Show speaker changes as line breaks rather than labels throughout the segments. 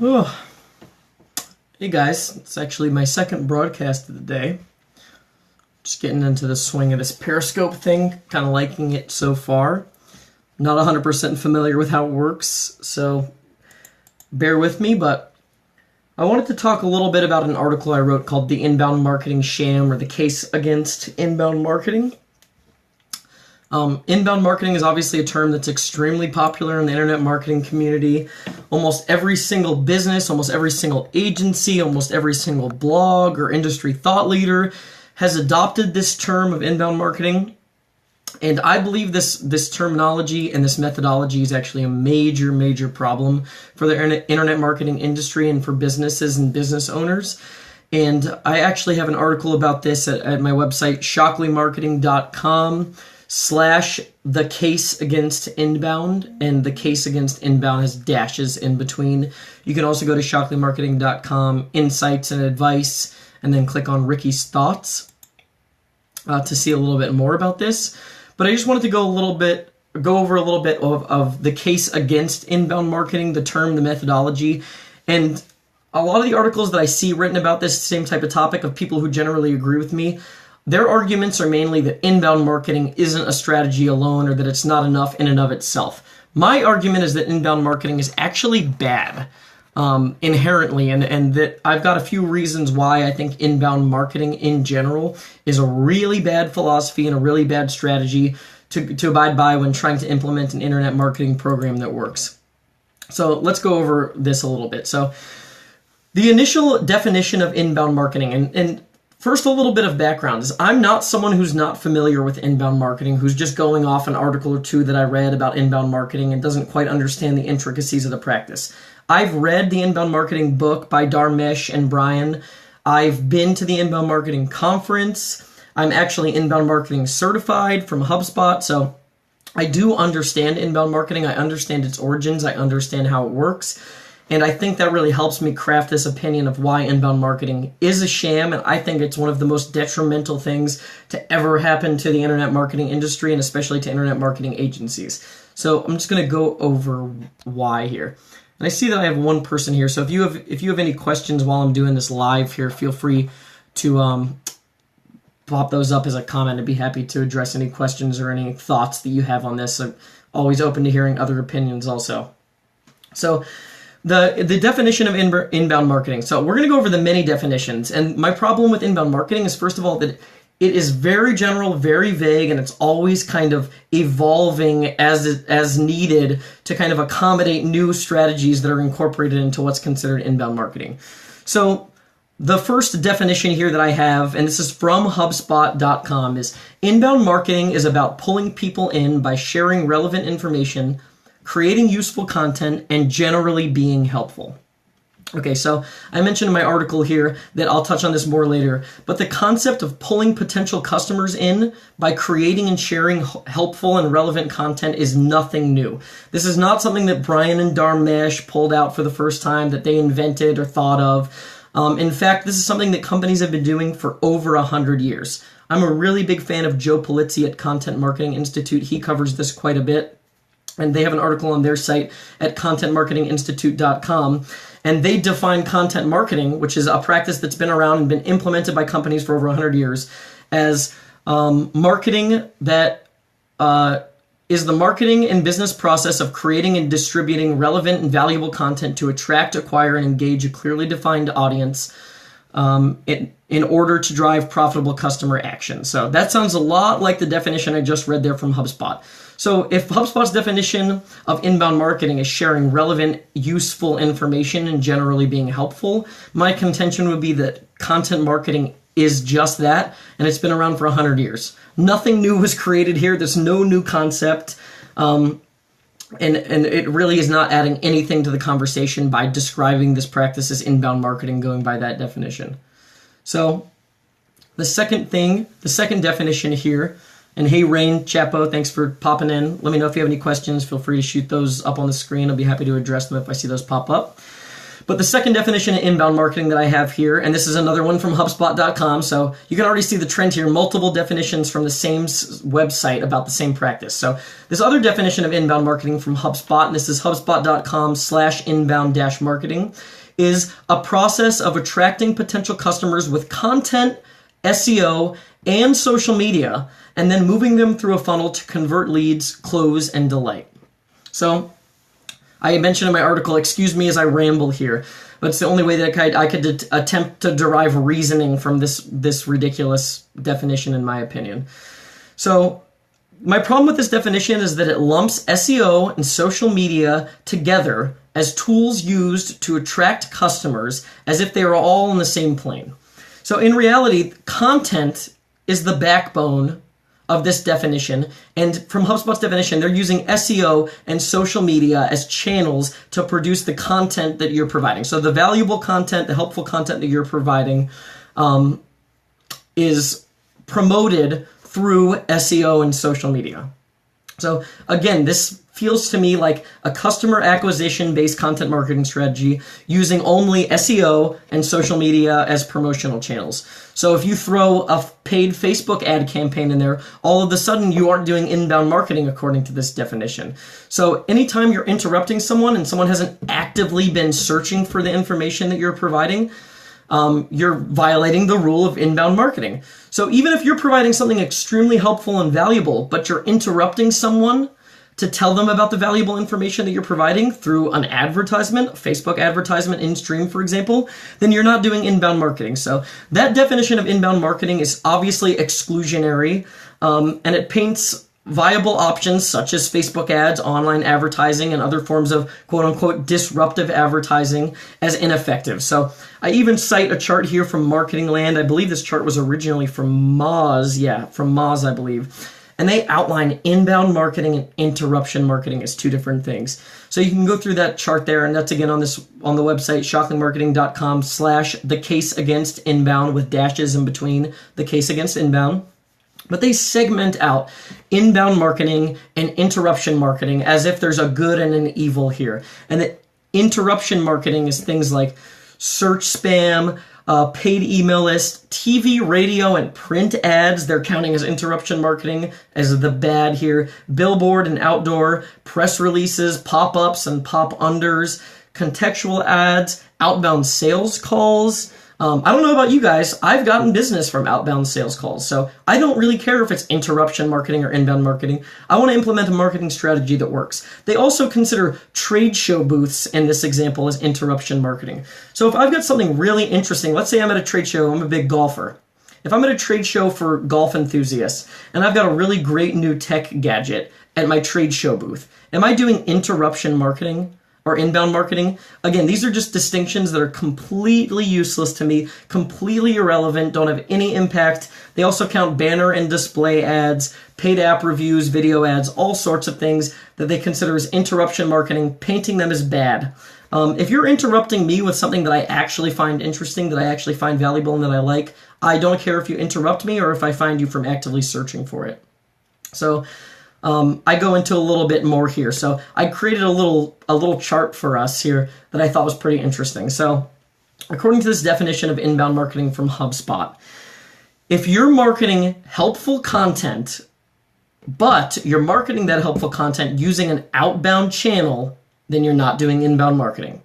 Oh, hey guys, it's actually my second broadcast of the day. Just getting into the swing of this Periscope thing, kind of liking it so far. Not 100% familiar with how it works, so bear with me, but I wanted to talk a little bit about an article I wrote called The Inbound Marketing Sham, or the Case Against Inbound Marketing. Inbound marketing is obviously a term that's extremely popular in the internet marketing community. Almost every single business, almost every single agency, almost every single blog or industry thought leader has adopted this term of inbound marketing. And I believe this terminology and this methodology is actually a major problem for the internet marketing industry and for businesses and business owners. And I actually have an article about this at my website, shockleymarketing.com/the case against inbound, and the case against inbound has dashes in between. You can also go to shockleymarketing.com, insights and advice, and then click on Ricky's thoughts to see a little bit more about this. But I just wanted to go over a little bit of the case against inbound marketing, the term, the methodology, and a lot of the articles that I see written about this same type of topic of people who generally agree with me, their arguments are mainly that inbound marketing isn't a strategy alone, or that it's not enough in and of itself. My argument is that inbound marketing is actually bad inherently, and that I've got a few reasons why I think inbound marketing in general is a really bad philosophy and a really bad strategy to abide by when trying to implement an internet marketing program that works. So let's go over this a little bit. So the initial definition of inbound marketing, and first, a little bit of background is I'm not someone who's not familiar with inbound marketing, who's just going off an article or two that I read about inbound marketing and doesn't quite understand the intricacies of the practice. I've read the inbound marketing book by Dharmesh and Brian. I've been to the inbound marketing conference. I'm actually inbound marketing certified from HubSpot, so I do understand inbound marketing. I understand its origins. I understand how it works. And I think that really helps me craft this opinion of why inbound marketing is a sham, and I think it's one of the most detrimental things to ever happen to the internet marketing industry, and especially to internet marketing agencies. So I'm just going to go over why here. And I see that I have one person here, so if you have any questions while I'm doing this live here, feel free to pop those up as a comment. I'd be happy to address any questions or any thoughts that you have on this. I'm always open to hearing other opinions also. So the definition of inbound marketing. So we're going to go over the many definitions. And my problem with inbound marketing is, first of all, that it is very general, very vague, and it's always kind of evolving as needed to kind of accommodate new strategies that are incorporated into what's considered inbound marketing. So the first definition here that I have, and this is from HubSpot.com, is inbound marketing is about pulling people in by sharing relevant information, creating useful content, and generally being helpful. Okay, so I mentioned in my article here that I'll touch on this more later, but the concept of pulling potential customers in by creating and sharing helpful and relevant content is nothing new. This is not something that Brian and Dharmesh pulled out for the first time, that they invented or thought of. In fact, this is something that companies have been doing for over 100 years. I'm a really big fan of Joe Pulizzi at Content Marketing Institute. He covers this quite a bit. And they have an article on their site at contentmarketinginstitute.com, and they define content marketing, which is a practice that's been around and been implemented by companies for over 100 years, as marketing that is the marketing and business process of creating and distributing relevant and valuable content to attract, acquire, and engage a clearly defined audience in order to drive profitable customer action. So that sounds a lot like the definition I just read there from HubSpot. So if HubSpot's definition of inbound marketing is sharing relevant, useful information and generally being helpful, my contention would be that content marketing is just that, and it's been around for 100 years. Nothing new was created here. There's no new concept, and it really is not adding anything to the conversation by describing this practice as inbound marketing, going by that definition. So the second definition here, and hey, Rain Chapo, thanks for popping in. Let me know if you have any questions. Feel free to shoot those up on the screen. I'll be happy to address them if I see those pop up. But the second definition of inbound marketing that I have here, and this is another one from HubSpot.com, so you can already see the trend here, multiple definitions from the same website about the same practice. So this other definition of inbound marketing from HubSpot, and this is HubSpot.com/inbound-marketing, is a process of attracting potential customers with content, SEO, and social media, and then moving them through a funnel to convert leads, close, and delight. So I mentioned in my article, excuse me as I ramble here, but it's the only way that I could attempt to derive reasoning from this ridiculous definition, in my opinion. So my problem with this definition is that it lumps SEO and social media together as tools used to attract customers as if they are all on the same plane. So in reality, content is the backbone of this definition, and from HubSpot's definition, they're using SEO and social media as channels to produce the content that you're providing. So the valuable content, the helpful content that you're providing is promoted through SEO and social media. So again, this feels to me like a customer acquisition-based content marketing strategy using only SEO and social media as promotional channels. So if you throw a paid Facebook ad campaign in there, all of a sudden you aren't doing inbound marketing according to this definition. So anytime you're interrupting someone and someone hasn't actively been searching for the information that you're providing, you're violating the rule of inbound marketing. So even if you're providing something extremely helpful and valuable, but you're interrupting someone to tell them about the valuable information that you're providing through an advertisement, a Facebook advertisement in stream, for example, then you're not doing inbound marketing. So that definition of inbound marketing is obviously exclusionary, and it paints viable options such as Facebook ads, online advertising, and other forms of quote-unquote disruptive advertising as ineffective. So I even cite a chart here from Marketing Land. I believe this chart was originally from Moz. Yeah, from Moz, I believe. And they outline inbound marketing and interruption marketing as two different things. So you can go through that chart there, and that's again on the website, shockleymarketing.com/the-case-against-inbound with dashes in between the case against inbound. But they segment out inbound marketing and interruption marketing as if there's a good and an evil here. And the interruption marketing is things like search spam, paid email list, TV, radio, and print ads. They're counting as interruption marketing as the bad here. Billboard and outdoor, press releases, pop-ups and pop-unders, contextual ads, outbound sales calls. I don't know about you guys, I've gotten business from outbound sales calls, so I don't really care if it's interruption marketing or inbound marketing. I want to implement a marketing strategy that works. They also consider trade show booths in this example as interruption marketing. So if I've got something really interesting, let's say I'm at a trade show, I'm a big golfer. If I'm at a trade show for golf enthusiasts, and I've got a really great new tech gadget at my trade show booth, am I doing interruption marketing or inbound marketing? Again, these are just distinctions that are completely useless to me, completely irrelevant, don't have any impact. They also count banner and display ads, paid app reviews, video ads, all sorts of things that they consider as interruption marketing, painting them as bad. If you're interrupting me with something that I actually find interesting, that I actually find valuable and that I like, I don't care if you interrupt me or if I find you from actively searching for it. So I go into a little bit more here. So I created a little chart for us here that I thought was pretty interesting. So according to this definition of inbound marketing from HubSpot, if you're marketing helpful content, but you're marketing that helpful content using an outbound channel, then you're not doing inbound marketing.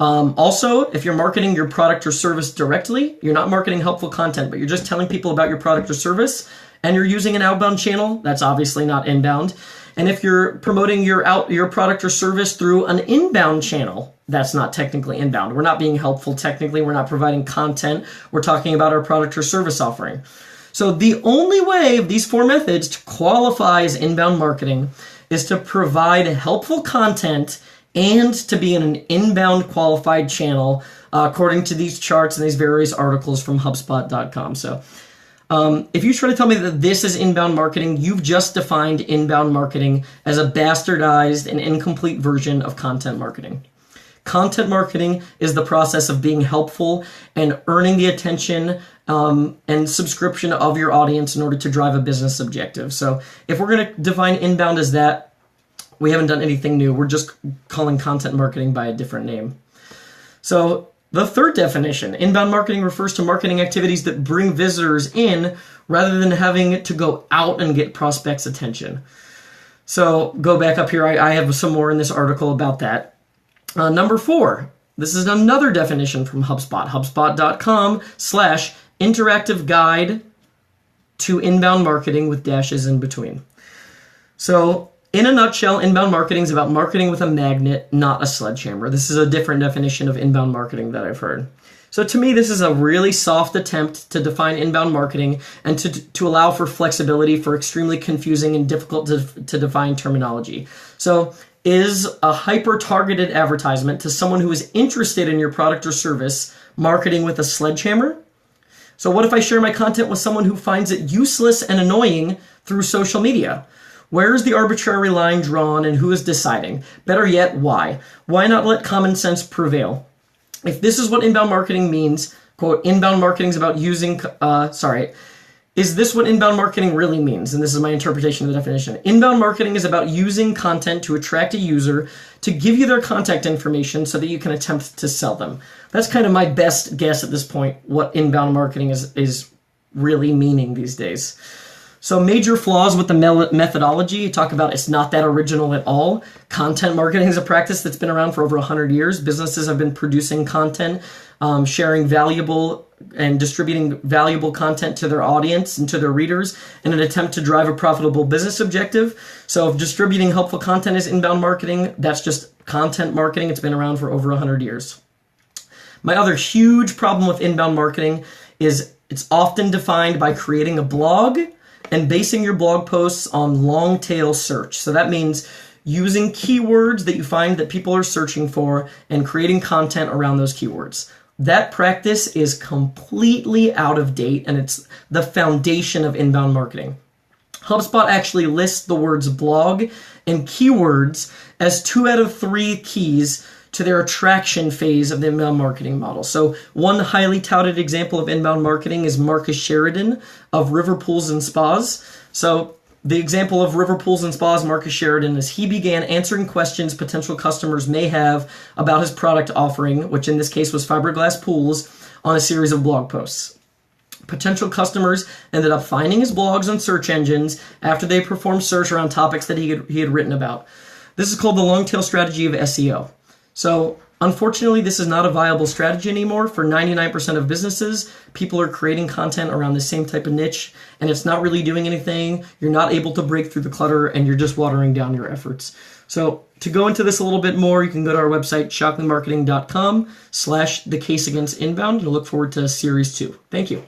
Also, if you're marketing your product or service directly, you're not marketing helpful content, but you're just telling people about your product or service, and you're using an outbound channel, that's obviously not inbound. And if you're promoting your product or service through an inbound channel, that's not technically inbound. We're not being helpful technically. We're not providing content. We're talking about our product or service offering. So the only way of these four methods to qualify as inbound marketing is to provide helpful content and to be in an inbound qualified channel, according to these charts and these various articles from HubSpot.com. So if you try to tell me that this is inbound marketing, you've just defined inbound marketing as a bastardized and incomplete version of content marketing. Content marketing is the process of being helpful and earning the attention and subscription of your audience in order to drive a business objective. So if we're going to define inbound as that, we haven't done anything new. We're just calling content marketing by a different name. So the third definition, inbound marketing refers to marketing activities that bring visitors in rather than having to go out and get prospects' attention. So go back up here. I have some more in this article about that. Number 4, this is another definition from HubSpot, HubSpot.com/interactive guide to inbound marketing with dashes in between. So in a nutshell, inbound marketing is about marketing with a magnet, not a sledgehammer. This is a different definition of inbound marketing that I've heard. So to me, this is a really soft attempt to define inbound marketing and to allow for flexibility for extremely confusing and difficult to define terminology. So is a hyper-targeted advertisement to someone who is interested in your product or service marketing with a sledgehammer? So what if I share my content with someone who finds it useless and annoying through social media? Where is the arbitrary line drawn and who is deciding? Better yet, why? Why not let common sense prevail? If this is what inbound marketing means, quote, inbound marketing is about using, is this what inbound marketing really means? And this is my interpretation of the definition. Inbound marketing is about using content to attract a user to give you their contact information so that you can attempt to sell them. That's kind of my best guess at this point, what inbound marketing is really meaning these days. So major flaws with the methodology, you talk about it's not that original at all. Content marketing is a practice that's been around for over 100 years. Businesses have been producing content, sharing valuable and distributing valuable content to their audience and to their readers in an attempt to drive a profitable business objective. So if distributing helpful content is inbound marketing, that's just content marketing. It's been around for over 100 years. My other huge problem with inbound marketing is it's often defined by creating a blog and basing your blog posts on long tail search. So that means using keywords that you find that people are searching for and creating content around those keywords. That practice is completely out of date and it's the foundation of inbound marketing. HubSpot actually lists the words blog and keywords as 2 out of 3 keys to their attraction phase of the inbound marketing model. So one highly touted example of inbound marketing is Marcus Sheridan of River Pools and Spas. So the example of River Pools and Spas, Marcus Sheridan, is he began answering questions potential customers may have about his product offering, which in this case was fiberglass pools, on a series of blog posts. Potential customers ended up finding his blogs on search engines after they performed search around topics that he had written about. This is called the long tail strategy of SEO. So unfortunately, this is not a viable strategy anymore. For 99% of businesses, people are creating content around the same type of niche, and it's not really doing anything. You're not able to break through the clutter, and you're just watering down your efforts. So to go into this a little bit more, you can go to our website, shockleymarketing.com/the case against inbound, and look forward to series 2. Thank you.